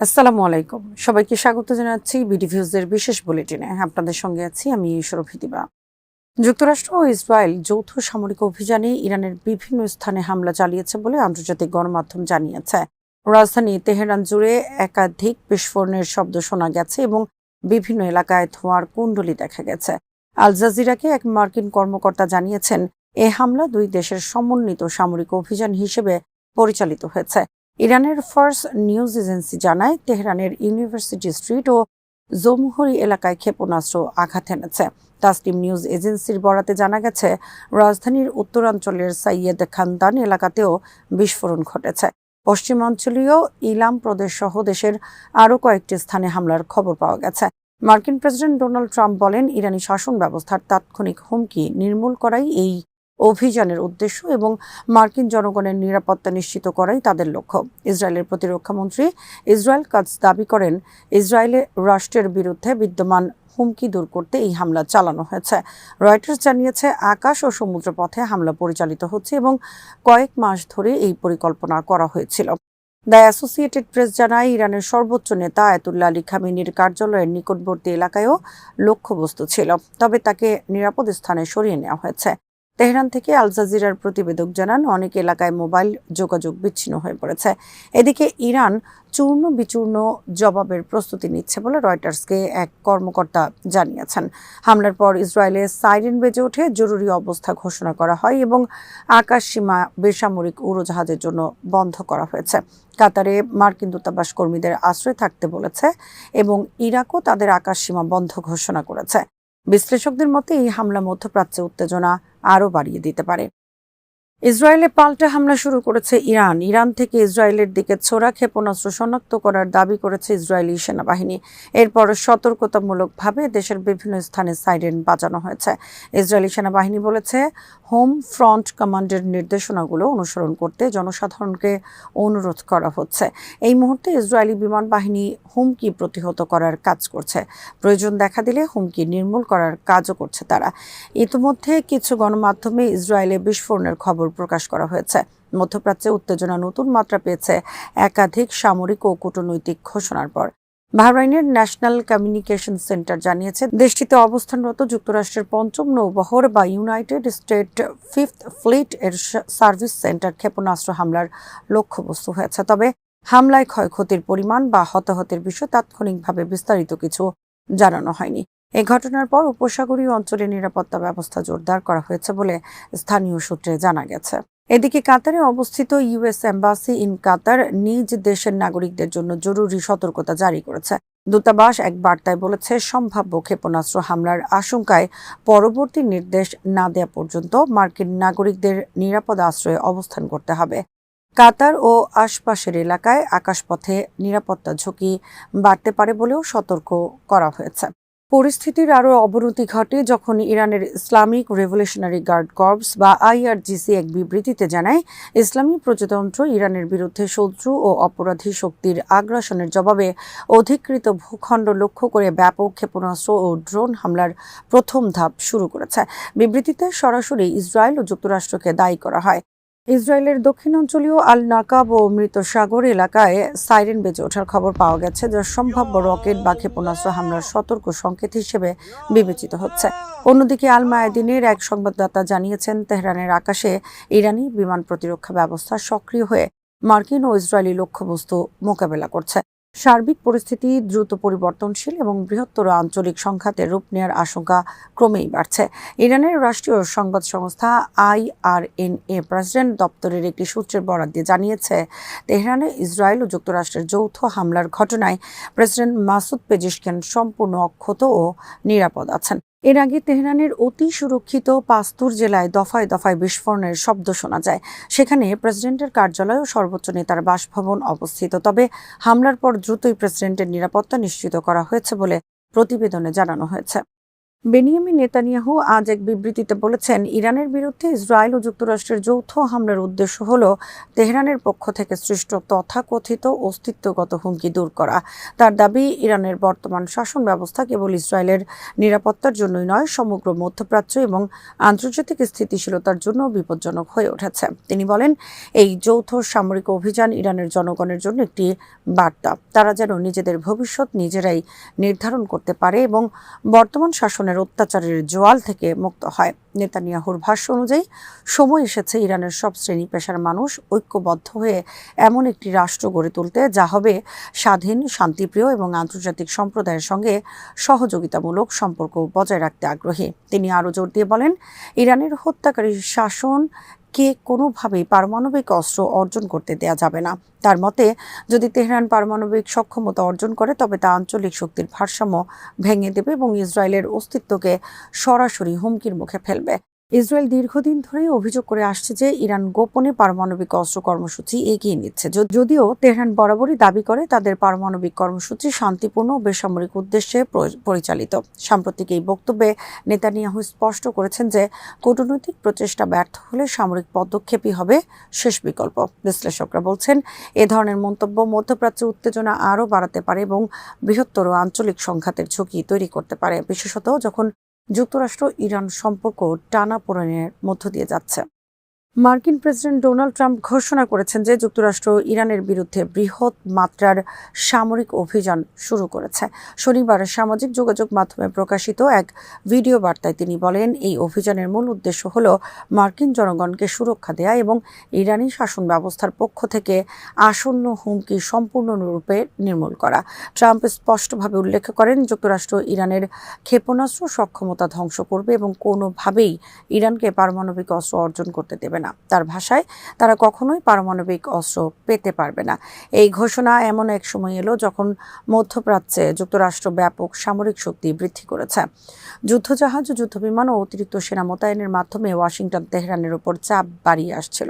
আসসালামু আলাইকুম। সবাইকে স্বাগত জানাচ্ছি বিডিভিউজের বিশেষ বুলেটিনে। আপনাদের সঙ্গে আছি আমি শরফিদিবা। যুক্তরাষ্ট্র ও ইসরায়েল যৌথ সামরিক অভিযানে ইরানের বিভিন্ন স্থানে হামলা চালিয়েছে বলে আন্তর্জাতিক গণমাধ্যম জানিয়েছে। রাজধানী তেহরান জুড়ে একাধিক বিস্ফোরণের শব্দ শোনা গেছে এবং বিভিন্ন এলাকায় ধোঁয়ার কুণ্ডলী দেখা গেছে। আল জাজিরাকে এক মার্কিন কর্মকর্তা জানিয়েছেন, এ হামলা দুই দেশের সমন্বিত সামরিক অভিযান হিসেবে পরিচালিত হয়েছে। ইরানের ফার্স নিউজ এজেন্সি জানায়, তেহরানের ইউনিভার্সিটি স্ট্রিট ও জমহুরি এলাকায় ক্ষেপণাস্ত্র আঘাত এনেছে। তাসনিম নিউজ এজেন্সির বরাতে জানা গেছে, রাজধানীর উত্তরাঞ্চলের সাইয়েদ খানদান এলাকাতেও বিস্ফোরণ ঘটেছে। পশ্চিমাঞ্চলীয় ইলাম প্রদেশ সহ দেশের আরও কয়েকটি স্থানে হামলার খবর পাওয়া গেছে। মার্কিন প্রেসিডেন্ট ডোনাল্ড ট্রাম্প বলেন, ইরানি শাসন ব্যবস্থার তাৎক্ষণিক হুমকি নির্মূল করাই এই অভিযানের উদ্দেশ্য এবং মার্কিন জনগণের নিরাপত্তা নিশ্চিত করাই তাদের লক্ষ্য। ইসরায়েলের প্রতিরক্ষামন্ত্রী ইসরায়েল কাটজ দাবি করেন, ইসরায়েলের রাষ্ট্রের বিরুদ্ধে বিদ্যমান হুমকি দূর করতে এই হামলা চালানো হয়েছে। রয়টার্স জানিয়েছে, আকাশ ও সমুদ্র পথে হামলা পরিচালিত হচ্ছে এবং কয়েক মাস ধরে এই পরিকল্পনা করা হয়েছিল। দ্য অ্যাসোসিয়েটেড প্রেস জানায়, ইরানের সর্বোচ্চ নেতা আয়াতুল্লাহ আলী খামেনির কার্যালয়ের নিকটবর্তী এলাকায়ও লক্ষ্যবস্তু ছিল, তবে তাকে নিরাপদ স্থানে সরিয়ে নেওয়া হয়েছে। তেহরান থেকে আল জাজিরার প্রতিবেদক জানান, অনেক এলাকায় মোবাইল যোগাযোগ বিচ্ছিন্ন হয়ে পড়েছে। এদিকে ইরান চূর্ণ বিচূর্ণ জবাবের প্রস্তুতি নিচ্ছে বলে রয়টার্সকে এক কর্মকর্তা জানিয়েছেন। হামলার পর ইসরায়েলে সাইরেন বেজে ওঠে, জরুরি অবস্থা ঘোষণা করা হয় এবং আকাশ সীমা বেসামরিক উড়োজাহাজের জন্য বন্ধ করা হয়েছে। কাতারে মার্কিন দূতাবাস কর্মীদের আশ্রয় থাকতে বলেছে এবং ইরাকও তাদের আকাশ সীমা বন্ধ ঘোষণা করেছে। বিশ্লেষকদের মতে এই হামলা মধ্যপ্রাচ্যে উত্তেজনা আরও বাড়িয়ে দিতে পারে। ইসরায়েলে পাল্টা হামলা শুরু করেছে ইরান। ইরান থেকে ইসরায়েলের দিকে ছোড়া ক্ষেপণাস্ত্র শনাক্ত করার দাবি করেছে ইসরায়েলি সেনাবাহিনী। এরপর সতর্কতামূলকভাবে দেশের বিভিন্ন স্থানে সাইরেন বাজানো হয়েছে। ইসরায়েলি সেনাবাহিনী বলেছে, হোম ফ্রন্ট কমান্ডের নির্দেশনাগুলো অনুসরণ করতে জনসাধারণকে অনুরোধ করা হচ্ছে। এই মুহূর্তে ইসরায়েলি বিমান বাহিনী হুমকি প্রতিহত করার কাজ করছে। প্রয়োজন দেখা দিলে হুমকি নির্মূল করার কাজও করছে তারা। ইতিমধ্যে কিছু গণমাধ্যমে ইসরায়েলে বিস্ফোরণের খবর প্রকাশ করা হয়েছে। মধ্যপ্রাচ্যে উত্তেজনা নতুন মাত্রা পেয়েছে একাধিক সামরিক ও কূটনৈতিক ঘোষণার পর। বাহরাইনের ন্যাশনাল কমিউনিকেশন সেন্টার জানিয়েছে, দেশটিতে অবস্থানরত যুক্তরাষ্ট্রের পঞ্চম নৌবহর বা ইউনাইটেড স্টেট ফিফথ ফ্লিট এর সার্ভিস সেন্টার ক্ষেপণাস্ত্র হামলার লক্ষ্যবস্তু হয়েছে। তবে হামলায় ক্ষয়ক্ষতির পরিমাণ বা হতাহতের বিষয়ে তাৎক্ষণিকভাবে বিস্তারিত কিছু জানানো হয়নি। এই ঘটনার পর উপসাগরীয় অঞ্চলে নিরাপত্তা ব্যবস্থা জোরদার করা হয়েছে বলে স্থানীয় সূত্রে জানা গেছে। এদিকে কাতারে অবস্থিত ইউএস এম্বাসি ইন কাতার নিজ দেশের নাগরিকদের জন্য জরুরি সতর্কতা জারি করেছে। দূতাবাস এক বার্তায় বলেছে, সম্ভাব্য ক্ষেপণাস্ত্র হামলার আশঙ্কায় পরবর্তী নির্দেশ না দেওয়া পর্যন্ত মার্কিন নাগরিকদের নিরাপদ আশ্রয়ে অবস্থান করতে হবে। কাতার ও আশপাশের এলাকায় আকাশপথে নিরাপত্তা ঝুঁকি বাড়তে পারে বলেও সতর্ক করা হয়েছে। পরিস্থিতির আরও অবনতি ঘটে যখন ইরানের ইসলামিক রেভলিউশনারি গার্ড কর্পস বা আইআরজিসি এক বিবৃতিতে জানায়, ইসলামী প্রজাতন্ত্র ইরানের বিরুদ্ধে শত্রু ও অপরাধী শক্তির আগ্রাসনের জবাবে অধিকৃত ভূখণ্ড লক্ষ্য করে ব্যাপক ক্ষেপণাস্ত্র ও ড্রোন হামলার প্রথম ধাপ শুরু করেছে। বিবৃতিতে সরাসরি ইসরায়েল ও যুক্তরাষ্ট্রকে দায়ী করা হয়। ইসরায়েলের দক্ষিণাঞ্চলীয় আল নাকাব ও মৃত সাগর এলাকায় সাইরেন বেজে ওঠার খবর পাওয়া গেছে, যা সম্ভাব্য রকেট বা ক্ষেপণাস্ত্র হামলার সতর্ক সংকেত হিসেবে বিবেচিত হচ্ছে। অন্যদিকে আল মায়াদিনের এক সংবাদদাতা জানিয়েছেন, তেহরানের আকাশে ইরানি বিমান প্রতিরক্ষা ব্যবস্থা সক্রিয় হয়ে মার্কিন ও ইসরায়েলি লক্ষ্যবস্তু মোকাবেলা করছে। সার্বিক পরিস্থিতি দ্রুত পরিবর্তনশীল এবং বৃহত্তর আঞ্চলিক সংঘাতের রূপ নেওয়ার আশঙ্কা ক্রমেই বাড়ছে। ইরানের রাষ্ট্রীয় সংবাদ সংস্থা IRNA প্রেসিডেন্ট দপ্তরের একটি সূত্রের বরাত দিয়ে জানিয়েছে, তেহরানে ইসরায়েল ও যুক্তরাষ্ট্রের যৌথ হামলার ঘটনায় প্রেসিডেন্ট মাসুদ পেজিশকিয়ান সম্পূর্ণ অক্ষত ও নিরাপদ আছেন। এর আগে তেহরানের অতি সুরক্ষিত পাস্তুর জেলায় দফায় দফায় বিস্ফোরণের শব্দ শোনা যায়। সেখানে প্রেসিডেন্টের কার্যালয় ও সর্বোচ্চ নেতার বাসভবন অবস্থিত। তবে হামলার পর দ্রুতই প্রেসিডেন্টের নিরাপত্তা নিশ্চিত করা হয়েছে বলে প্রতিবেদনে জানানো হয়েছে। বেনিয়ামিন নেতানিয়াহু আজ এক বিবৃতিতে বলেছেন, ইরানের বিরুদ্ধে ইসরায়েল ও যুক্তরাষ্ট্রের যৌথ হামলার উদ্দেশ্য হল তেহরানের পক্ষ থেকে সৃষ্ট তথাকথিত অস্তিত্বগত হুমকি দূর করা। তার দাবি, ইরানের বর্তমান শাসন ব্যবস্থা কেবল ইসরায়েলের নিরাপত্তার জন্যই নয়, সমগ্র মধ্যপ্রাচ্য এবং আন্তর্জাতিক স্থিতিশীলতার জন্য বিপজ্জনক হয়ে উঠেছে। তিনি বলেন, এই যৌথ সামরিক অভিযান ইরানের জনগণের জন্য একটি বার্তা। তারা যেন নিজেদের ভবিষ্যৎ নিজেরাই নির্ধারণ করতে পারে এবং বর্তমান শাসনের অত্যাচারের জোয়াল থেকে মুক্ত হয়। নেতানিয়াহুর ভাষ্য অনুযায়ী, সময় এসেছে ইরানের সব শ্রেণী পেশার মানুষ ঐক্যবদ্ধ হয়ে এমন একটি রাষ্ট্র গড়ে তুলতে যা হবে স্বাধীন, শান্তিপ্রিয় এবং আন্তর্জাতিক সম্প্রদায়ের সঙ্গে সহযোগিতামূলক সম্পর্ক বজায় রাখতে আগ্রহী। তিনি আরও জোর দিয়ে বলেন, ইরানের হত্যাকারী শাসন কে কোনোভাবেই পারমাণবিক অস্ত্র অর্জন করতে দেয়া যাবে না। তার মতে, যদি তেহরান পারমাণবিক সক্ষমতা অর্জন করে তবে তা আঞ্চলিক শক্তির ভারসাম্য ভেঙে দেবে এবং ইসরায়েলের অস্তিত্বকে সরাসরি হুমকির মুখে ফেলবে। ইসরায়েল দীর্ঘদিন ধরেই অভিযোগ করে আসছে যে ইরান গোপনে পারমাণবিক অস্ত্র কর্মসূচি এগিয়ে নিচ্ছে। যদিও তেহরান বরাবরই দাবি করে তাদের পারমাণবিক কর্মসূচি শান্তিপূর্ণ ও বেসামরিক উদ্দেশ্যে পরিচালিত। সাম্প্রতিক এই বক্তব্যে নেতানিয়াহু স্পষ্ট করেছেন যে কূটনৈতিক প্রচেষ্টা ব্যর্থ হলে সামরিক পদক্ষেপই হবে শেষ বিকল্প। বিশ্লেষকরা বলছেন, এ ধরনের মন্তব্য মধ্যপ্রাচ্যে উত্তেজনা আরও বাড়াতে পারে এবং বৃহত্তর আঞ্চলিক সংঘাতের ঝুঁকি তৈরি করতে পারে, বিশেষত যখন যুক্তরাষ্ট্র ইরান সম্পর্ক টানাপোড়েনের মধ্য দিয়ে যাচ্ছে। মার্কিন প্রেসিডেন্ট ডোনাল্ড ট্রাম্প ঘোষণা করেছেন যে যুক্তরাষ্ট্র ইরানের বিরুদ্ধে বৃহৎ মাত্রার সামরিক অভিযান শুরু করেছে। শনিবার সামাজিক যোগাযোগ মাধ্যমে প্রকাশিত এক ভিডিও বার্তায় তিনি বলেন, এই অভিযানের মূল উদ্দেশ্য হল মার্কিন জনগণকে সুরক্ষা দেয়া এবং ইরানি শাসন ব্যবস্থার পক্ষ থেকে আসন্ন হুমকি সম্পূর্ণরূপে নির্মূল করা। ট্রাম্প স্পষ্টভাবে উল্লেখ করেন, যুক্তরাষ্ট্র ইরানের ক্ষেপণাস্ত্র সক্ষমতা ধ্বংস করবে এবং কোনোভাবেই ইরানকে পারমাণবিক অস্ত্র অর্জন করতে দেবে না। তার ভাষায়, তারা কখনোই পারমাণবিক অস্ত্র পেতে পারবে না। এই ঘোষণা এমন এক সময় এলো যখন মধ্যপ্রাচ্যে যুক্তরাষ্ট্র ব্যাপক সামরিক শক্তি বৃদ্ধি করেছে। যুদ্ধজাহাজ, যুদ্ধবিমান ও অতিরিক্ত সেনা মোতায়েনের মাধ্যমে ওয়াশিংটন তেহরানের উপর চাপ বাড়িয়ে আসছিল,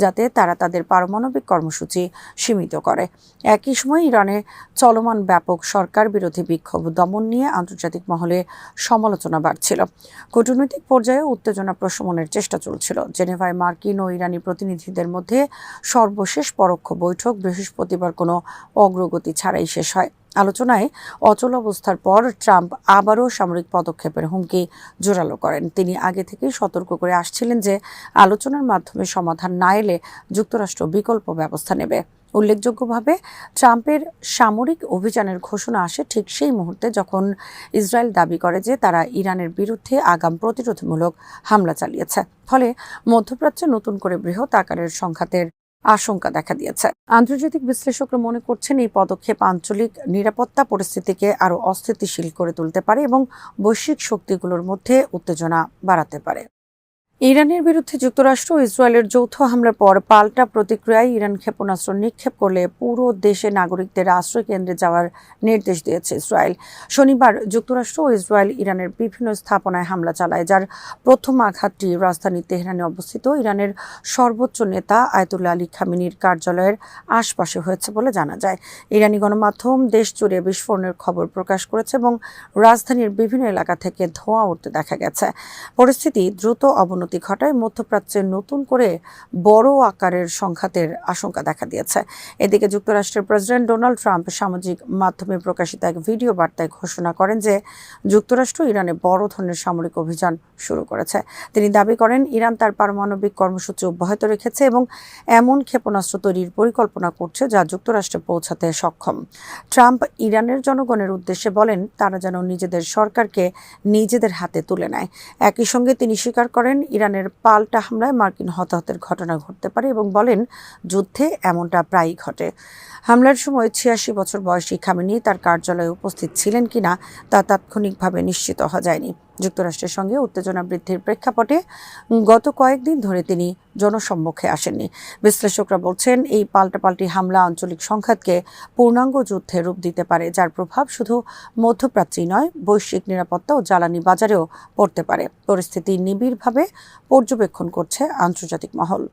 যাতে তারা তাদের পারমাণবিক কর্মসূচি সীমিত করে। একই সময় ইরানে চলমান ব্যাপক সরকার বিরোধী বিক্ষোভ দমন নিয়ে আন্তর্জাতিক মহলে সমালোচনা বাড়ছিল। কূটনৈতিক পর্যায়ে উত্তেজনা প্রশমনের চেষ্টা চলছিল। জেনেভায় মার্কিন ও ইরানি প্রতিনিধিদের মধ্যে সর্বশেষ পরোক্ষ বৈঠক বৃহস্পতিবার কোনো অগ্রগতি ছাড়াই শেষ হয়। আলোচনায় অচল অবস্থার পর ট্রাম্প আবারও সামরিক পদক্ষেপের হুমকি জোরালো করেন। তিনি আগে থেকেই সতর্ক করে আসছিলেন যে আলোচনার মাধ্যমে সমাধান না এলে যুক্তরাষ্ট্র বিকল্প ব্যবস্থা নেবে। উল্লেখযোগ্যভাবে, ট্রাম্পের সামরিক অভিযানের ঘোষণা আসে ঠিক সেই মুহূর্তে যখন ইসরায়েল দাবি করে যে তারা ইরানের বিরুদ্ধে আগাম প্রতিরোধমূলক হামলা চালিয়েছে। ফলে মধ্যপ্রাচ্যে নতুন করে বৃহৎ আকারের সংঘাতের আশঙ্কা দেখা দিয়েছে। আন্তর্জাতিক বিশ্লেষকরা মনে করছেন, এই পদক্ষেপ আঞ্চলিক নিরাপত্তা পরিস্থিতিকে আরও অস্থিতিশীল করে তুলতে পারে এবং বৈশ্বিক শক্তিগুলোর মধ্যে উত্তেজনা বাড়াতে পারে। ইরানের বিরুদ্ধে যুক্তরাষ্ট্র ও ইসরায়েলের যৌথ হামলার পর পাল্টা প্রতিক্রিয়ায় ইরান ক্ষেপণাস্ত্র নিক্ষেপ করলে পুরো দেশে নাগরিকদের আশ্রয় কেন্দ্রে যাওয়ার নির্দেশ দিয়েছে ইসরায়েল। শনিবার যুক্তরাষ্ট্র ও ইসরায়েল ইরানের বিভিন্ন স্থাপনায় হামলা চালায়, যার প্রথম আঘাতটি রাজধানী তেহরানে অবস্থিত ইরানের সর্বোচ্চ নেতা আয়াতুল্লাহ আলী খামেনির কার্যালয়ের আশপাশে হয়েছে বলে জানা যায়। ইরানি গণমাধ্যম দেশ জুড়ে বিস্ফোরণের খবর প্রকাশ করেছে এবং রাজধানীর বিভিন্ন এলাকা থেকে ধোঁয়া উঠতে দেখা গেছে। পরিস্থিতি দ্রুত অবনতি ঘটায় মধ্যপ্রাচ্যে নতুন করে বড় আকারের সংঘাতের আশঙ্কা দেখা দিয়েছে। এদিকে যুক্তরাষ্ট্রের প্রেসিডেন্ট ডোনাল্ড ট্রাম্প সামাজিক মাধ্যমে প্রকাশিত এক ভিডিও বার্তায় ঘোষণা করেন যে যুক্তরাষ্ট্র ইরানে বড় ধরনের সামরিক অভিযান শুরু করেছে। তিনি দাবি করেন, ইরান তার পারমাণবিক কর্মসূচি অব্যাহত রেখেছে এবং এমন ক্ষেপণাস্ত্র তৈরির পরিকল্পনা করছে যা যুক্তরাষ্ট্রে পৌঁছাতে সক্ষম। ট্রাম্প ইরানের জনগণের উদ্দেশ্যে বলেন, তারা যেন নিজেদের সরকারকে নিজেদের হাতে তুলে নেয়। একই সঙ্গে তিনি স্বীকার করেন, ইরানের পাল্টা হামলায় মার্কিন হতাহতের ঘটনা ঘটতে পারে এবং বলেন, যুদ্ধে এমনটা প্রায়ই ঘটে। হামলার সময় 86 বছর বয়সী খামেনি তার কার্যালয়ে উপস্থিত ছিলেন কিনা তা তাৎক্ষণিকভাবে নিশ্চিত হওয়া যায়নি। যুক্তরাষ্ট্রের সঙ্গে উত্তেজনা বৃদ্ধির প্রেক্ষাপটে গত কয়েকদিন ধরে তিনি জনসম্মুখে আসেননি। বিশ্লেষকরা বলছেন, এই পাল্টাপাল্টি হামলা আঞ্চলিক সংঘাতকে পূর্ণাঙ্গ যুদ্ধে রূপ দিতে পারে, যার প্রভাব শুধু মধ্যপ্রাচ্যেই নয়, বৈশ্বিক নিরাপত্তা ও জ্বালানি বাজারেও পড়তে পারে। পরিস্থিতি নিবিড়ভাবে পর্যবেক্ষণ করছে আন্তর্জাতিক মহল।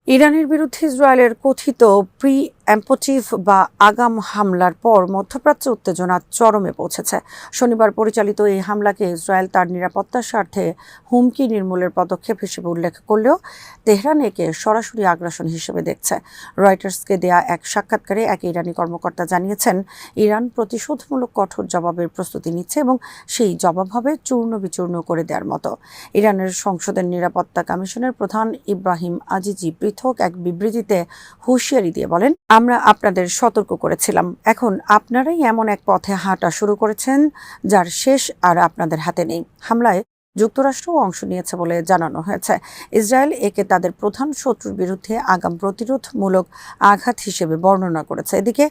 ইরানের বিরুদ্ধে ইসরায়েলের কথিত প্রি অ্যাম্পোটিভ বা আগাম হামলার পর মধ্যপ্রাচ্যে উত্তেজনা চরমে পৌঁছেছে। শনিবার পরিচালিত এই হামলাকে ইসরায়েল তার নিরাপত্তার স্বার্থে হুমকি নির্মূলের পদক্ষেপ হিসেবে উল্লেখ করলেও তেহরান একে সরাসরি আগ্রাসন হিসেবে দেখছে। রয়টার্সকে দেয়া এক সাক্ষাৎকারে এক ইরানি কর্মকর্তা জানিয়েছেন, ইরান প্রতিশোধমূলক কঠোর জবাবের প্রস্তুতি নিচ্ছে এবং সেই জবাব হবে চূর্ণ বিচূর্ণ করে দেওয়ার মতো। ইরানের সংসদের নিরাপত্তা কমিশনের প্রধান ইব্রাহিম আজিজি পৃথক এক বিবৃতিতে হুঁশিয়ারি দিয়ে বলেন, আমরা আপনাদের সতর্ক করেছিলাম, এখন আপনারাই এমন এক পথে হাঁটা শুরু করেছেন যার শেষ আর আপনাদের হাতে নেই। হামলায় যুক্তরাষ্ট্রও অংশ নিয়েছে বলে জানানো হয়েছে। ইসরায়েল একে তাদের প্রধান শত্রুর বিরুদ্ধে আগাম প্রতিরোধমূলক আঘাত হিসেবে বর্ণনা করেছে। এদিকে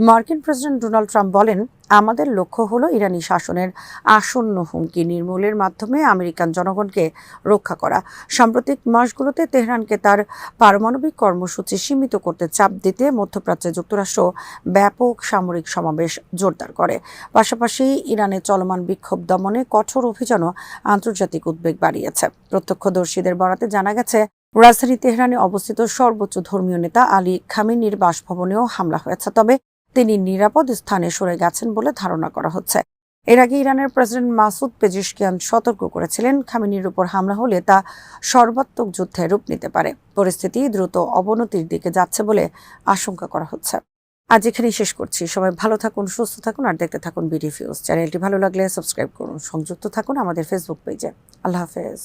মার্কিন প্রেসিডেন্ট ডোনাল্ড ট্রাম্প বলেন, আমাদের লক্ষ্য হলো ইরানি শাসনের আসন্ন হুমকি নির্মূলের মাধ্যমে আমেরিকান জনগণকে রক্ষা করা। সাম্প্রতিক মাসগুলোতে তেহরানকে তার পারমাণবিক কর্মসূচি সীমিত করতে চাপ দিতে মধ্যপ্রাচ্যে যুক্তরাষ্ট্র ব্যাপক সামরিক সমাবেশ জোরদার করে। পাশাপাশি ইরানের চলমান বিক্ষোভ দমনে কঠোর অভিযানও আন্তর্জাতিক উদ্বেগ বাড়িয়েছে। প্রত্যক্ষদর্শীদের বরাতে জানা গেছে, রাজধানী তেহরানে অবস্থিত সর্বোচ্চ ধর্মীয় নেতা আলী খামেনির বাসভবনেও হামলা হয়েছে, তবে তিনি নিরাপদ স্থানে সরে গেছেন বলে ধারণা করা হচ্ছে। এর আগে ইরানের প্রেসিডেন্ট মাসুদ পেজিশকিয়ান সতর্ক করেছিলেন, খামেনির উপর হামলা হলে তা সর্বাত্মক যুদ্ধে রূপ নিতে পারে। পরিস্থিতি দ্রুত অবনতির দিকে যাচ্ছে বলে আশঙ্কা করা হচ্ছে। আজ এখানেই শেষ করছি। সবাই ভালো থাকুন, সুস্থ থাকুন আর দেখতে থাকুন বিডি ফিউজ। চ্যানেলটি ভালো লাগলে সাবস্ক্রাইব করুন। সংযুক্ত থাকুন আমাদের ফেসবুক পেজে। আল্লাহ হাফেজ।